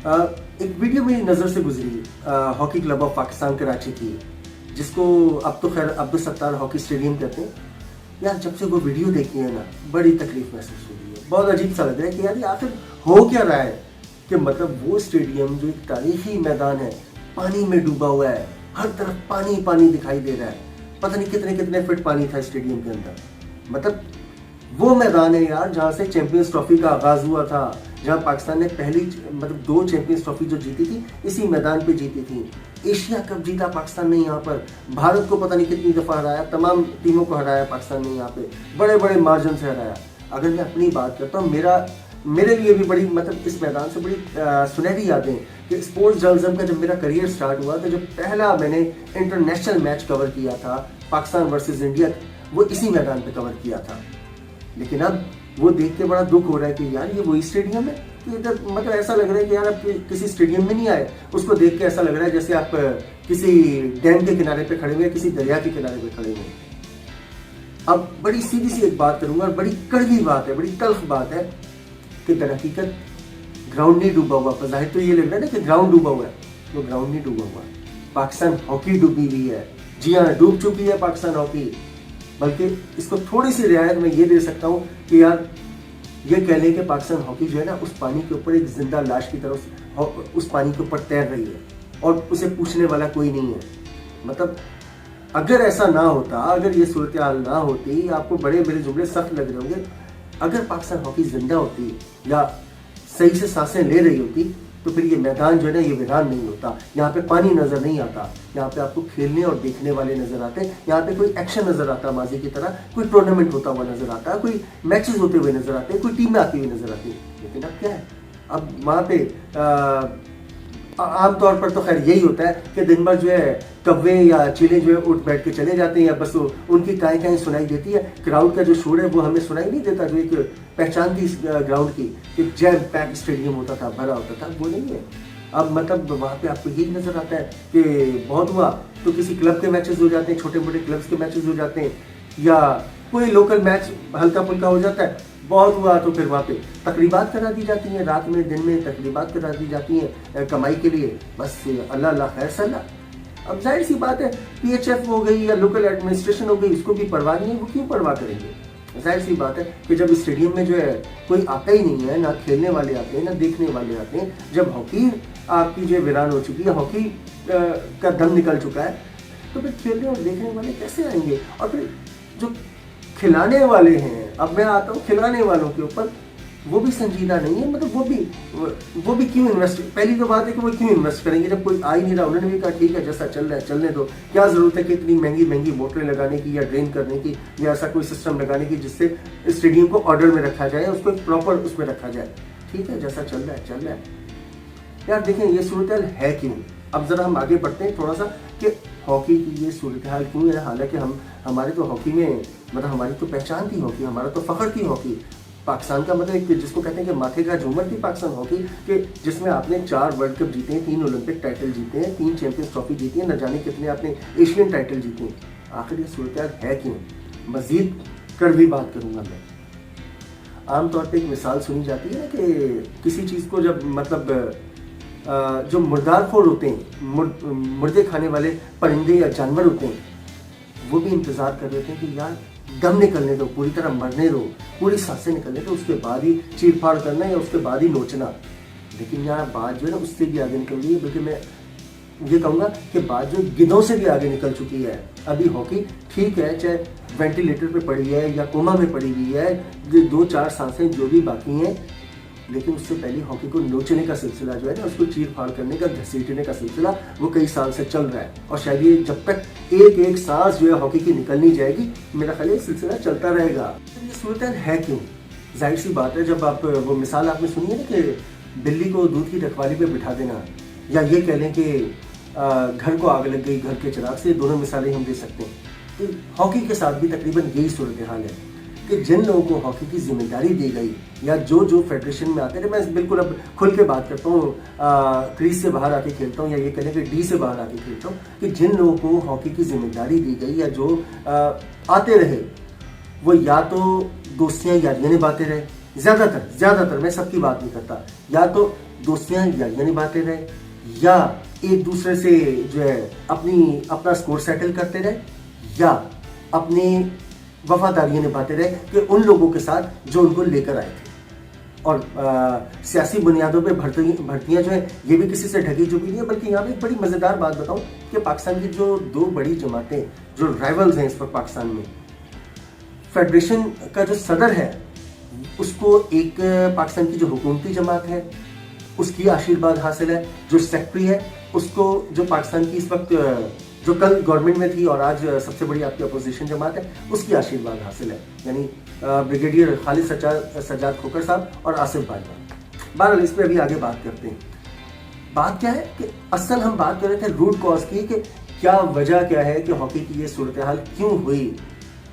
ایک ویڈیو میری نظر سے گزری hockey club of Pakistan Karachi کی، جس کو اب تو خیر عبدالستار ہاکی اسٹیڈیم کہتے ہیں. یار جب سے وہ ویڈیو دیکھی ہے نا بڑی تکلیف محسوس ہو رہی ہے، بہت عجیب سا لگ رہا ہے کہ یار یہ آخر ہو کیا رہا ہے. کہ مطلب وہ اسٹیڈیم جو ایک تاریخی میدان ہے پانی میں ڈوبا ہوا ہے، ہر طرف پانی پانی دکھائی دے رہا ہے، پتہ نہیں کتنے کتنے فٹ پانی تھا اسٹیڈیم کے اندر. مطلب وہ میدان ہے یار جہاں سے چیمپئنز ٹرافی کا آغاز ہوا تھا، جہاں پاکستان نے پہلی 2 چیمپئنز ٹرافی جو جیتی تھی اسی میدان پہ جیتی تھی. ایشیا کپ جیتا پاکستان نے یہاں پر، بھارت کو پتہ نہیں کتنی دفعہ ہرایا، تمام ٹیموں کو ہرایا پاکستان نے یہاں پہ، بڑے بڑے مارجن سے ہرایا. اگر میں اپنی بات کرتا ہوں، میرے لیے بھی بڑی مطلب اس میدان سے بڑی سنہری یادیں کہ اسپورٹس جرنلزم کا جب میرا کریئر سٹارٹ ہوا تو جب پہلا میں نے انٹرنیشنل میچ کور کیا تھا پاکستان ورسز انڈیا، وہ اسی میدان پہ کور کیا تھا. لیکن اب وہ دیکھ کے بڑا دکھ ہو رہا ہے کہ یار یہ وہی اسٹیڈیم ہے کہ ادھر مطلب ایسا لگ رہا ہے کہ یار آپ کسی اسٹیڈیم میں نہیں آئے. اس کو دیکھ کے ایسا لگ رہا ہے جیسے آپ کسی ڈیم کے کنارے پہ کھڑے ہوئے، کسی دریا کے کنارے پہ کھڑے ہوئے. اب بڑی سیدھی سی ایک بات کروں گا، بڑی کڑوی بات ہے، بڑی تلخ بات ہے کہ در حقیقت گراؤنڈ نہیں ڈوبا ہوا. ظاہر تو یہ لگ رہا ہے نا کہ گراؤنڈ ڈوبا ہوا ہے، وہ گراؤنڈ نہیں ڈوبا ہوا. پاکستان ہاکی ڈوبی ہوئی ہے، جی ہاں ڈوب چکی ہے پاکستان ہاکی. بلکہ اس کو تھوڑی سی رعایت میں یہ دے سکتا ہوں کہ یار یہ کہہ لیں کہ پاکستان ہاکی جو ہے نا اس پانی کے اوپر ایک زندہ لاش کی طرح اس پانی کے اوپر تیر رہی ہے اور اسے پوچھنے والا کوئی نہیں ہے. مطلب اگر ایسا نہ ہوتا، اگر یہ صورتحال نہ ہوتی، آپ کو بڑے میرے جملے سخت لگ رہے ہوں گے، اگر پاکستان ہاکی زندہ ہوتی یا صحیح سے سانسیں لے رہی ہوتی تو پھر یہ میدان جو ہے نا یہ ویران نہیں ہوتا. یہاں پہ پانی نظر نہیں آتا، یہاں پہ آپ کو کھیلنے اور دیکھنے والے نظر آتے، یہاں پہ کوئی ایکشن نظر آتا ماضی کی طرح، کوئی ٹورنامنٹ ہوتا ہوا نظر آتا، کوئی میچز ہوتے ہوئے نظر آتے، کوئی ٹیمیں آتی ہوئی نظر آتی. لیکن اب کیا ہے، اب وہاں پہ عام طور پر تو خیر یہی ہوتا ہے کہ دن بھر جو ہے کوے یا چیلے جو ہے اٹھ بیٹھ کے چلے جاتے ہیں، یا بس ان کی کائیں کائیں سنائی دیتی ہے. کراؤڈ کا جو شور ہے وہ ہمیں سنائی نہیں دیتا، جو ایک پہچان تھی گراؤنڈ کی کہ جیم پیک اسٹیڈیم ہوتا تھا، بھرا ہوتا تھا، وہ نہیں ہے. اب مطلب وہاں پہ آپ کو یہی نظر آتا ہے کہ بہت ہوا تو کسی کلب کے میچز ہو جاتے ہیں، چھوٹے موٹے کلبس کے میچز ہو جاتے ہیں، یا کوئی لوکل میچ ہلکا پھلکا ہو جاتا ہے. بہت ہوا تو پھر وہاں پہ تقریبات کرا دی جاتی ہیں، رات میں دن میں تقریبات کرا دی جاتی ہیں کمائی کے لیے. بس اللہ اللہ خیر صلی. اب ظاہر سی بات ہے پی ایچ ایف ہو گئی یا لوکل ایڈمنسٹریشن ہو گئی، اس کو بھی پرواہ نہیں ہے، وہ کیوں پرواہ کریں گے. ظاہر سی بات ہے کہ جب اسٹیڈیم میں جو ہے کوئی آتا ہی نہیں ہے، نہ کھیلنے والے آتے ہیں نہ دیکھنے والے آتے ہیں، جب ہاکی آپ کی جو ویران ہو چکی ہے، ہاکی کا دم نکل چکا ہے، تو پھر کھیلنے اور دیکھنے والے کیسے آئیں گے. اور پھر جو کھلانے والے ہیں، اب میں آتا ہوں کھلانے والوں کے اوپر، وہ بھی سنجیدہ نہیں ہے. مطلب وہ بھی کیوں انویسٹ، پہلی تو بات ہے کہ وہ کیوں انویسٹ کریں گے جب کوئی آ ہی نہیں رہا. انہوں نے بھی کہا ٹھیک ہے جیسا چل رہا ہے چلنے دو، کیا ضرورت ہے کہ اتنی مہنگی مہنگی موٹریں لگانے کی یا ڈرین کرنے کی یا ایسا کوئی سسٹم لگانے کی جس سے اسٹیڈیم کو آرڈر میں رکھا جائے، اس کو ایک پراپر اس میں رکھا جائے. ٹھیک ہے جیسا چل رہا ہے چل رہا ہے. یار دیکھیں یہ صورتحال ہے کیوں. اب ذرا ہم آگے بڑھتے ہیں تھوڑا سا کہ ہاکی کی یہ صورتحال کیوں ہے. حالانکہ ہمارے تو ہاکی میں مطلب ہماری تو پہچان تھی ہاکی، ہمارا تو فخر تھی ہاکی. پاکستان کا مطلب جس کو کہتے ہیں کہ ماتھے کا جھومر تھی پاکستان ہاکی، کہ جس میں آپ نے 4 ورلڈ کپ جیتے ہیں، 3 اولمپک ٹائٹل جیتے ہیں، 3 چیمپئنز ٹرافی جیتی ہیں، نہ جانے کتنے آپ نے ایشین ٹائٹل جیتے ہیں. آخر یہ صورتحال ہے کیوں. مزید کڑوی بات کروں گا میں. عام طور پہ ایک مثال سنی جاتی ہے کہ کسی چیز کو جب مطلب جو مردار خور ہوتے ہیں، مردے کھانے والے پرندے یا جانور ہوتے ہیں، وہ بھی انتظار کر رہے تھے کہ یار دم نکلنے دو، پوری طرح مرنے دو، پوری سانسیں نکلنے دو، اس کے بعد ہی چیر پھاڑ کرنا یا اس کے بعد ہی نوچنا. لیکن یار بات جو ہے نا اس سے بھی آگے نکل گئی ہے، بلکہ میں یہ کہوں گا کہ بات جو گدوں سے بھی آگے نکل چکی ہے. ابھی ہاکی ٹھیک ہے چاہے وینٹیلیٹر پہ پڑی ہے یا کوما میں پڑی ہوئی ہے، 2-4 سانسیں جو بھی باقی ہیں، لیکن اس سے پہلے ہاکی کو نوچنے کا سلسلہ جو ہے نا، اس کو چیر پھاڑ کرنے کا، گھسیٹنے کا سلسلہ وہ کئی سال سے چل رہا ہے. اور شاید یہ جب تک ایک سانس جو ہے ہاکی کی نکلنی جائے گی، میرا خیال یہ سلسلہ چلتا رہے گا. یہ صورتحال ہے کیوں. ظاہر سی بات ہے جب آپ وہ مثال آپ نے سنی ہے نا کہ بلی کو دودھ کی رکھوالی پہ بٹھا دینا، یا یہ کہہ لیں کہ گھر کو آگ لگ گئی گھر کے چراغ سے، دونوں مثالیں ہم دے سکتے ہیں. تو ہاکی کے ساتھ بھی تقریباً یہی صورتحال ہے کہ جن لوگوں کو ہاکی کی ذمہ داری دی گئی، یا جو فیڈریشن میں آتے ہیں، میں بالکل اب کھل کے بات کرتا ہوں، کریز سے باہر آ کے کھیلتا ہوں، یا یہ کہنے کہ ڈی سے باہر آ کے کھیلتا ہوں، کہ جن لوگوں کو ہاکی کی ذمہ داری دی گئی یا جو آتے رہے، وہ یا تو دوستیاں یاریاں نبھاتے رہے، زیادہ تر میں سب کی بات نہیں کرتا، یا تو دوستیاں یاریاں نبھاتے رہے یا ایک دوسرے سے جو ہے اپنا سکور سیٹل کرتے رہے یا اپنی وفاداریاں نبھاتے رہے کہ ان لوگوں کے ساتھ جو ان کو لے کر آئے تھے. اور سیاسی بنیادوں پہ بھرتیاں جو ہیں یہ بھی کسی سے ڈھکی چکی نہیں ہے. بلکہ یہاں پہ ایک بڑی مزیدار بات بتاؤں کہ پاکستان کی جو دو بڑی جماعتیں جو رائیولز ہیں اس وقت پاکستان میں, فیڈریشن کا جو صدر ہے اس کو ایک پاکستان کی جو حکومتی جماعت ہے اس کی آشیرواد حاصل ہے, جو سیکٹری ہے اس کو جو پاکستان کی اس وقت جو کل گورنمنٹ میں تھی اور آج سب سے بڑی آپ کی اپوزیشن جماعت ہے اس کی آشیرواد حاصل ہے, یعنی بریگیڈیئر خالد سجاد کھوکھر صاحب اور آصف باجوہ. بہرحال اس پہ ابھی آگے بات کرتے ہیں. بات کیا ہے کہ اصل ہم بات کر رہے تھے روٹ کاز کی کہ کیا وجہ کیا ہے کہ ہاکی کی یہ صورتحال کیوں ہوئی.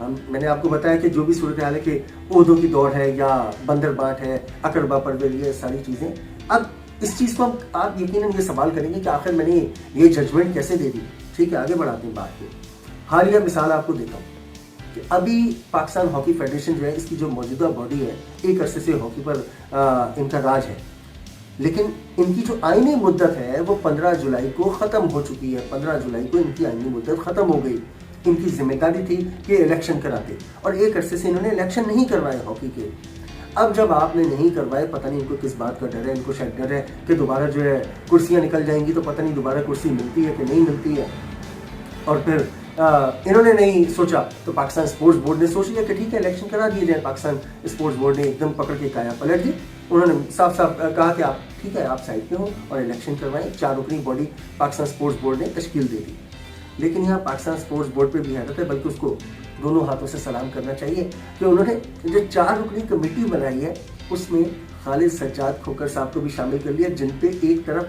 میں نے آپ کو بتایا کہ جو بھی صورتحال ہے کہ عہدوں کی دوڑ ہے یا بندر بانٹ ہے, اقربا پروری ہے, ساری چیزیں. اب اس چیز کو آپ یقیناً یہ سوال کریں گے کہ آخر میں نے یہ ججمنٹ کیسے دے دی. ٹھیک ہے, آگے بڑھاتے ہیں بات کو. حالیہ مثال آپ کو دیتا ہوں کہ ابھی پاکستان ہاکی فیڈریشن جو ہے اس کی جو موجودہ باڈی ہے ایک عرصے سے ہاکی پر ان کا راج ہے, لیکن ان کی جو آئینی مدت ہے وہ 15 جولائی کو ختم ہو چکی ہے. 15 جولائی کو ان کی آئینی مدت ختم ہو گئی. ان کی ذمہ داری تھی کہ الیکشن کراتے اور ایک عرصے سے انہوں نے الیکشن نہیں کروائے ہاکی کے. اب جب آپ نے نہیں کروائے, پتہ نہیں ان کو کس بات کا ڈر ہے, ان کو شاید ڈر ہے کہ دوبارہ جو ہے کرسیاں نکل جائیں گی تو پتہ نہیں دوبارہ کرسی ملتی ہے کہ نہیں ملتی ہے. اور پھر انہوں نے نہیں سوچا تو پاکستان اسپورٹس بورڈ نے سوچ لیا کہ ٹھیک ہے الیکشن کرا دیے جائے. پاکستان اسپورٹس بورڈ نے ایک دم پکڑ کے کایا پلٹ دی. انہوں نے صاف صاف کہا کہ آپ ٹھیک ہے آپ سائڈ پہ ہوں اور الیکشن کروائیں. 4 رکنی باڈی پاکستان اسپورٹس بورڈ نے تشکیل دے دی. لیکن یہاں پاکستان اسپورٹس بورڈ پہ بھی حیرت ہے, بلکہ اس کو دونوں ہاتھوں سے سلام کرنا چاہیے کہ انہوں نے جو 4 رکنی کمیٹی بنائی ہے اس میں خالد سجاد کھوکھر صاحب کو بھی شامل کر لیا, جن پہ ایک طرف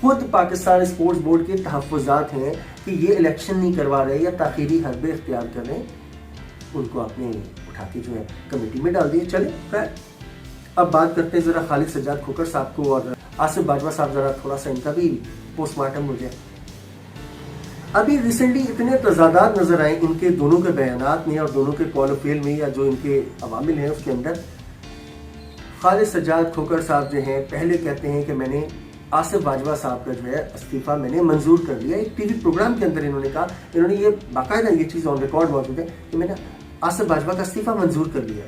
خود پاکستان اسپورٹس بورڈ کے تحفظات ہیں کہ یہ الیکشن نہیں کروا رہے یا تاخیری حربے اختیار کر رہے ہیں. ان کو آپ نے اٹھا کے جو ہے کمیٹی میں ڈال دیے. چلے خیر, اب بات کرتے ہیں ذرا خالد سجاد کھوکھر صاحب کو اور آصف باجوہ صاحب. ذرا تھوڑا سا ان کا بھی پوسٹ مارٹم ہو جائے. ابھی ریسنٹلی اتنے تضادات نظر آئے ان کے دونوں کے بیانات میں اور دونوں کے کال و فیل میں یا جو ان کے عوامل ہیں اس کے اندر. خالد سجاد کھوکھر صاحب جو ہیں پہلے کہتے ہیں کہ میں نے آصف باجوہ صاحب کا جو ہے استعفیٰ میں نے منظور کر لیا. ایک ٹی وی پروگرام کے اندر انہوں نے کہا, انہوں نے یہ باقاعدہ یہ چیز آن ریکارڈ موجود ہے کہ میں نے آصف باجوہ کا استعفیٰ منظور کر لیا.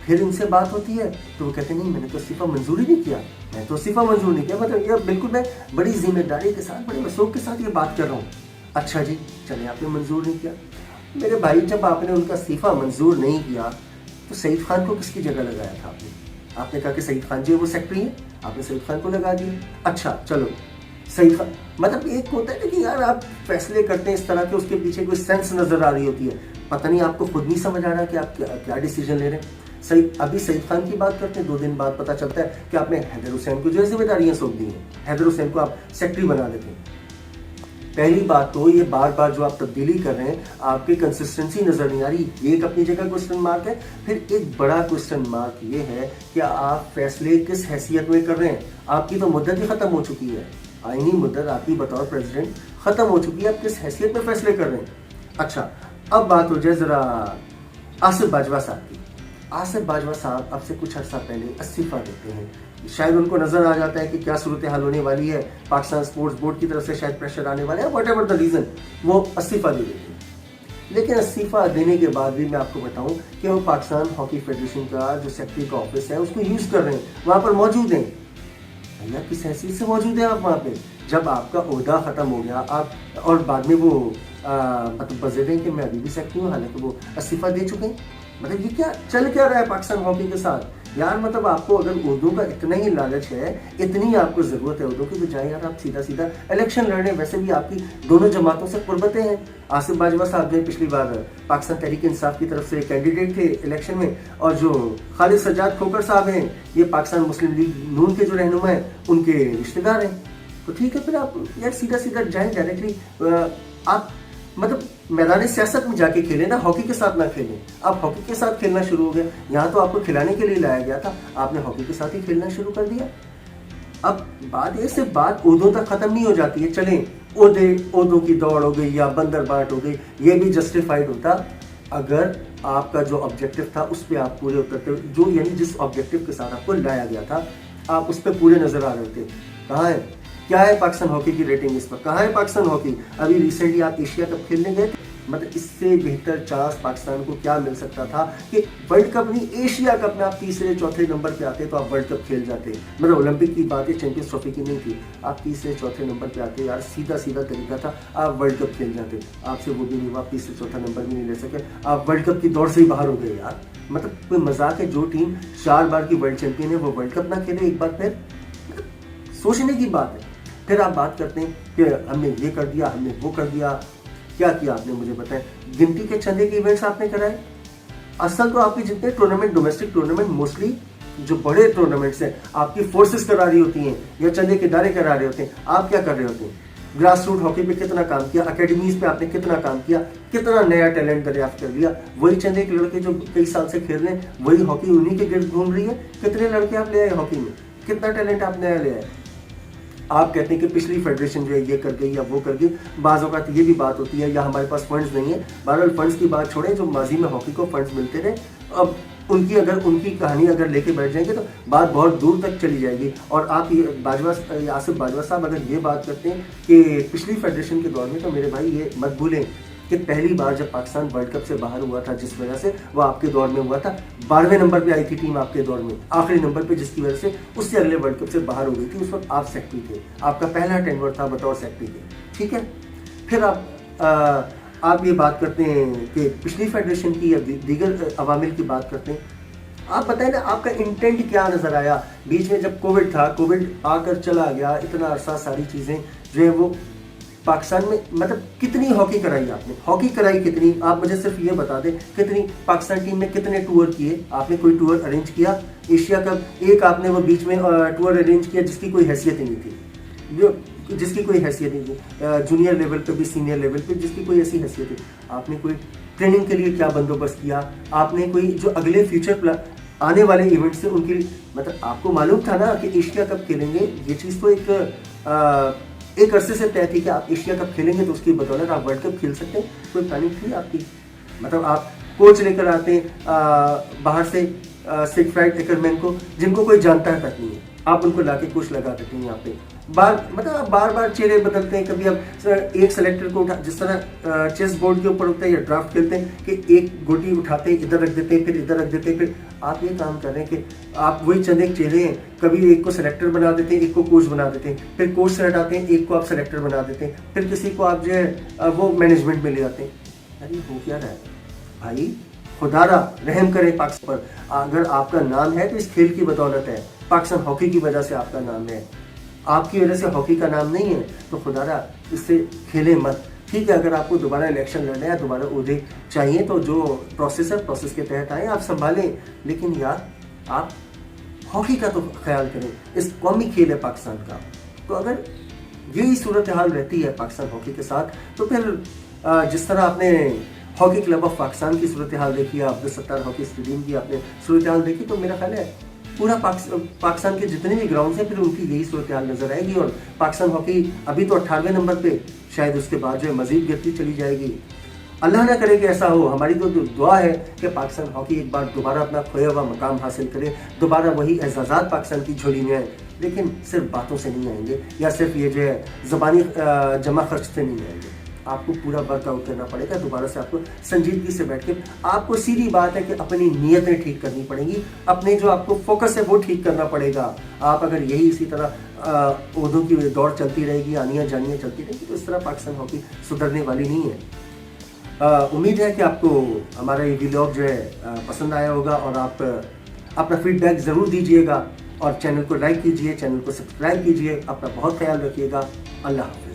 پھر ان سے بات ہوتی ہے تو وہ کہتے ہیں نہیں میں نے تو استعفیٰ منظور ہی نہیں کیا, میں تو استعفیٰ منظور نہیں کیا. مطلب یہ بالکل میں بڑی ذمہ داری کے ساتھ بڑے وثوق کے ساتھ یہ بات کر رہا ہوں. اچھا جی چلیں آپ نے منظور نہیں کیا. میرے بھائی جب آپ نے ان کا استعفیٰ منظور نہیں کیا تو سعید خان کو کس کی جگہ لگایا تھا آپ نے؟ آپ نے کہا کہ سعید خان جی وہ سیکٹری ہیں, آپ نے سعید خان کو لگا دیا. اچھا چلو سعید خان, مطلب ایک ہوتا ہے کہ یار آپ فیصلے کرتے ہیں اس طرح کے اس کے پیچھے کوئی سینس نظر آ رہی ہوتی ہے, پتہ نہیں آپ کو خود نہیں سمجھ آ رہا کہ آپ کیا ڈیسیجن لے رہے ہیں. ابھی سعید خان کی بات کرتے ہیں, 2 دن بعد پتہ چلتا ہے کہ آپ نے حیدر حسین کو جو ہے ذمہ داریاں سونپ دی ہیں, حیدر حسین کو آپ سیکٹری بنا دیتے ہیں. پہلی بات تو یہ بار بار جو آپ تبدیلی کر رہے ہیں آپ کی کنسسٹنسی نظر نہیں آ رہی. یہ ایک اپنی جگہ کوسچن مارک ہے. پھر ایک بڑا کوسچن مارک یہ ہے کہ آپ فیصلے کس حیثیت میں کر رہے ہیں. آپ کی تو مدت ہی ختم ہو چکی ہے, آئینی مدت آپ کی بطور پریزیڈنٹ ختم ہو چکی ہے. آپ کس حیثیت میں فیصلے کر رہے ہیں. اچھا اب بات ہو جائے ذرا آصف باجوہ صاحب کی. آصف باجوہ صاحب اب سے کچھ عرصہ پہلے استعفیٰ دیتے ہیں. شاید ان کو نظر آ جاتا ہے کہ کیا صورتحال ہونے والی ہے, پاکستان اسپورٹس بورڈ کی طرف سے شاید پریشر آنے والا ہے, واٹ ایور دا ریزن, وہ استعفیٰ دے دیتے ہیں. لیکن استعفیٰ دینے کے بعد بھی میں آپ کو بتاؤں کہ وہ پاکستان ہاکی فیڈریشن کا جو سیکٹری کا آفس ہے اس کو یوز کر رہے ہیں, وہاں پر موجود ہیں. بھیا کس حیثیت سے موجود ہیں آپ وہاں پہ جب آپ کا عہدہ ختم ہو گیا آپ, اور بعد میں وہ مطلب بزے دیں کہ میں ابھی بھی سیکٹری ہوں حالانکہ وہ استعفیٰ دے چکے ہیں. مطلب یہ کیا چل کیا رہا ہے پاکستان ہاکی کے ساتھ یار. مطلب آپ کو اگر عہدوں کا اتنا ہی لالچ ہے, اتنی آپ کو ضرورت ہے عہدوں کی, تو جائیں یار آپ سیدھا سیدھا الیکشن لڑنے. ویسے بھی آپ کی دونوں جماعتوں سے قربتیں ہیں. آصف باجوہ صاحب نے پچھلی بار پاکستان تحریک انصاف کی طرف سے کینڈیڈیٹ تھے الیکشن میں, اور جو خالد سجاد کھوکھر صاحب ہیں یہ پاکستان مسلم لیگ نون کے جو رہنما ہیں ان کے رشتہ دار ہیں. تو ٹھیک ہے پھر آپ یار سیدھا سیدھا جائیں ڈائریکٹلی. آپ مطلب میدان سیاست میں جا کے کھیلیں نا, ہاکی کے ساتھ نہ کھیلیں. آپ ہاکی کے ساتھ کھیلنا شروع ہو گیا. یہاں تو آپ کو کھلانے کے لیے لایا گیا تھا, آپ نے ہاکی کے ساتھ ہی کھیلنا شروع کر دیا. اب بات یہ صرف بات عہدوں تک ختم نہیں ہو جاتی ہے. چلیں عہدوں کی دوڑ ہو گئی یا بندر بانٹ ہو گئی, یہ بھی جسٹیفائڈ ہوتا اگر آپ کا جو آبجیکٹو تھا اس پہ آپ پورے اترتے, جو یعنی جس آبجیکٹو کے ساتھ آپ کو لایا گیا تھا آپ اس پہ پورے نظر آ رہے ہوتے. کہاں ہے, کیا ہے پاکستان ہاکی کی ریٹنگ اس وقت, کہاں ہے پاکستان ہاکی؟ ابھی ریسنٹلی آپ ایشیا کپ کھیلنے گئے تھے, مطلب اس سے بہتر چانس پاکستان کو کیا مل سکتا تھا کہ ورلڈ کپ نہیں, ایشیا کپ میں آپ تیسرے چوتھے نمبر پہ آتے تو آپ ورلڈ کپ کھیل جاتے. مطلب اولمپک کی بات ہے, چیمپئنز ٹرافی کی نہیں تھی, آپ تیسرے چوتھے نمبر پہ آتے یار, سیدھا طریقہ تھا, آپ ورلڈ کپ کھیل جاتے. آپ سے وہ بھی نہیں ہوا, آپ تیسرے چوتھا نمبر بھی نہیں لے سکے, آپ ورلڈ کپ کی دوڑ سے ہی باہر ہو گئے یار. مطلب کوئی مذاق ہے؟ جو ٹیم 4 بار کی ورلڈ چیمپئن ہے وہ ورلڈ کپ نہ کھیلے ایک بار, پھر سوچنے کی بات ہے. پھر آپ بات کرتے ہیں کہ ہم نے یہ کر دیا, ہم نے وہ کر دیا. کیا کیا آپ نے مجھے بتائیں؟ گنتی کے چندے کے ایونٹس آپ نے کرائے. اصل تو آپ کے جتنے ٹورنامنٹ, ڈومیسٹک ٹورنامنٹ, موسٹلی جو بڑے ٹورنامنٹس ہیں آپ کی فورسز کرا رہی ہوتی ہیں یا چندے کے ادارے کرا رہے ہوتے ہیں. آپ کیا کر رہے ہوتے ہیں؟ گراس روٹ ہاکی پہ کتنا کام کیا, اکیڈمیز پہ آپ نے کتنا کام کیا, کتنا نیا ٹیلنٹ دریافت کر لیا. وہی چندے کے لڑکے جو کئی سال سے کھیل رہے ہیں, وہی ہاکی انہی کے گرد گھوم رہی ہے. کتنے لڑکے آپ لے آئے ہاکی میں, کتنا ٹیلنٹ آپ نیا لے آئے. آپ کہتے ہیں کہ پچھلی فیڈریشن جو ہے یہ کر گئی یا وہ کر گئی. بعض اوقات یہ بھی بات ہوتی ہے یا ہمارے پاس فنڈز نہیں ہے. بہرحال فنڈز کی بات چھوڑیں, جو ماضی میں ہاکی کو فنڈز ملتے رہے, اب ان کی کہانی اگر لے کے بیٹھ جائیں گے تو بات بہت دور تک چلی جائے گی. اور آپ یہ آصف باجوہ صاحب اگر یہ بات کرتے ہیں کہ پچھلی فیڈریشن کے دور میں, تو میرے بھائی یہ مت بھولیں کہ پہلی بار جب پاکستان ورلڈ کپ سے باہر ہوا تھا, جس وجہ سے وہ آپ کے دور میں ہوا تھا, 12ویں نمبر پہ آئی تھی ٹیم آپ کے دور میں, آخری نمبر پہ, جس کی وجہ سے اس سے اگلے ورلڈ کپ سے باہر ہو گئی تھی. اس وقت آپ سیکٹری تھے, آپ کا پہلا ٹینور تھا بطور سیکٹری کے, ٹھیک ہے. پھر آپ یہ بات کرتے ہیں کہ پچھلی فیڈریشن کی یا دیگر عوامل کی بات کرتے ہیں. آپ بتائیں نا, آپ کا انٹینٹ کیا نظر آیا؟ بیچ میں جب کووڈ تھا, کووڈ آ کر چلا گیا, اتنا عرصہ ساری چیزیں جو ہے وہ پاکستان میں, مطلب کتنی ہاکی کرائی آپ نے, ہاکی کرائی کتنی؟ آپ مجھے صرف یہ بتا دیں کتنی پاکستان ٹیم میں کتنے ٹور کیے آپ نے؟ کوئی ٹور ارینج کیا؟ ایشیا کپ ایک آپ نے وہ بیچ میں ٹور ارینج کیا جس کی کوئی حیثیت ہی نہیں تھی, جس کی کوئی حیثیت نہیں تھی, جونیئر لیول پہ بھی, سینئر لیول پہ, جس کی کوئی ایسی حیثیت ہے. آپ نے کوئی ٹریننگ کے لیے کیا بندوبست کیا؟ آپ نے کوئی جو اگلے فیوچر آنے والے ایونٹ سے ان کی, مطلب آپ کو معلوم تھا نا کہ ایشیا کپ کھیلیں گے, یہ چیز تو ایک عرصے سے طے تھی کہ آپ ایشیا کپ کھیلیں گے تو اس کی بدولت آپ ورلڈ کپ کھیل سکتے ہیں. کوئی پلاننگ تھی آپ کی؟ مطلب آپ کوچ لے کر آتے ہیں باہر سے, سیگفرائڈ ایکرمین کو, جن کو کوئی جانتا تک نہیں ہے, آپ ان کو لا کے کوچ لگا دیتے ہیں یہاں پہ. مطلب آپ بار بار چہرے بدلتے ہیں. کبھی آپ ایک سلیکٹر کو اٹھا, جس طرح چیس بورڈ کے اوپر ہوتا ہے یا ڈرافٹ کھیلتے ہیں کہ ایک گوٹی اٹھاتے ہیں, ادھر رکھ دیتے ہیں, پھر ادھر رکھ دیتے ہیں. پھر آپ یہ کام کر رہے ہیں کہ آپ وہی چند ایک چہرے ہیں, کبھی ایک کو سلیکٹر بنا دیتے ہیں, ایک کو کوچ بنا دیتے ہیں, پھر کوچ سے ہٹاتے ہیں, ایک کو آپ سلیکٹر بنا دیتے ہیں, پھر کسی کو آپ جو ہے وہ مینجمنٹ میں لے آتے ہیں. ارے ہو کیا رہا ہے بھائی؟ خدا را رحم کرے پاکستان پر. اگر آپ کا نام ہے تو اس کھیل کی بدولت ہے, پاکستان ہاکی کی وجہ سے آپ کا نام ہے, آپ کی وجہ سے ہاکی کا نام نہیں ہے. تو خدا را اس سے کھیلیں مت, ٹھیک ہے. اگر آپ کو دوبارہ الیکشن لڑنا ہے, دوبارہ عہدے چاہیے, تو جو پروسیس ہے پروسیس کے تحت آئیں, آپ سنبھالیں. لیکن یار آپ ہاکی کا تو خیال کریں, اس قومی کھیل ہے پاکستان کا. تو اگر یہی صورتحال رہتی ہے پاکستان ہاکی کے ساتھ, تو پھر جس طرح آپ نے ہاکی کلب آف پاکستان کی صورتحال دیکھی, عبدالستار ہاکی اسٹیڈیم کی آپ نے صورتحال دیکھی, تو میرا خیال ہے پورا پاکستان کے جتنے بھی گراؤنڈز ہیں پھر ان کی یہی صورتحال نظر آئے گی. اور پاکستان ہاکی ابھی تو 18ویں نمبر پہ, شاید اس کے بعد جو ہے مزید گرتی چلی جائے گی. اللہ نہ کرے کہ ایسا ہو. ہماری تو دعا ہے کہ پاکستان ہاکی ایک بار دوبارہ اپنا کھویا ہوا مقام حاصل کرے, دوبارہ وہی اعزازات پاکستان کی جھولی میں آئیں. لیکن صرف باتوں سے نہیں آئیں گے, یا صرف یہ جو ہے زبانی جمع خرچ سے نہیں آئیں گے. آپ کو پورا ورک آؤٹ کرنا پڑے گا. دوبارہ سے آپ کو سنجیدگی سے بیٹھ کے, آپ کو سیدھی بات ہے کہ اپنی نیتیں ٹھیک کرنی پڑیں گی, اپنے جو آپ کو فوکس ہے وہ ٹھیک کرنا پڑے گا. آپ اگر یہی اسی طرح عہدوں کی دوڑ چلتی رہے گی, آنیاں جانیاں چلتی رہے گی, تو اس طرح پاکستان ہاکی سدھرنے والی نہیں ہے. امید ہے کہ آپ کو ہمارا یہ ویلاگ جو ہے پسند آیا ہوگا, اور آپ اپنا فیڈ بیک ضرور دیجیے گا, اور چینل کو لائک کیجیے, چینل کو سبسکرائب کیجیے. اپنا بہت خیال رکھیے گا. اللہ حافظ.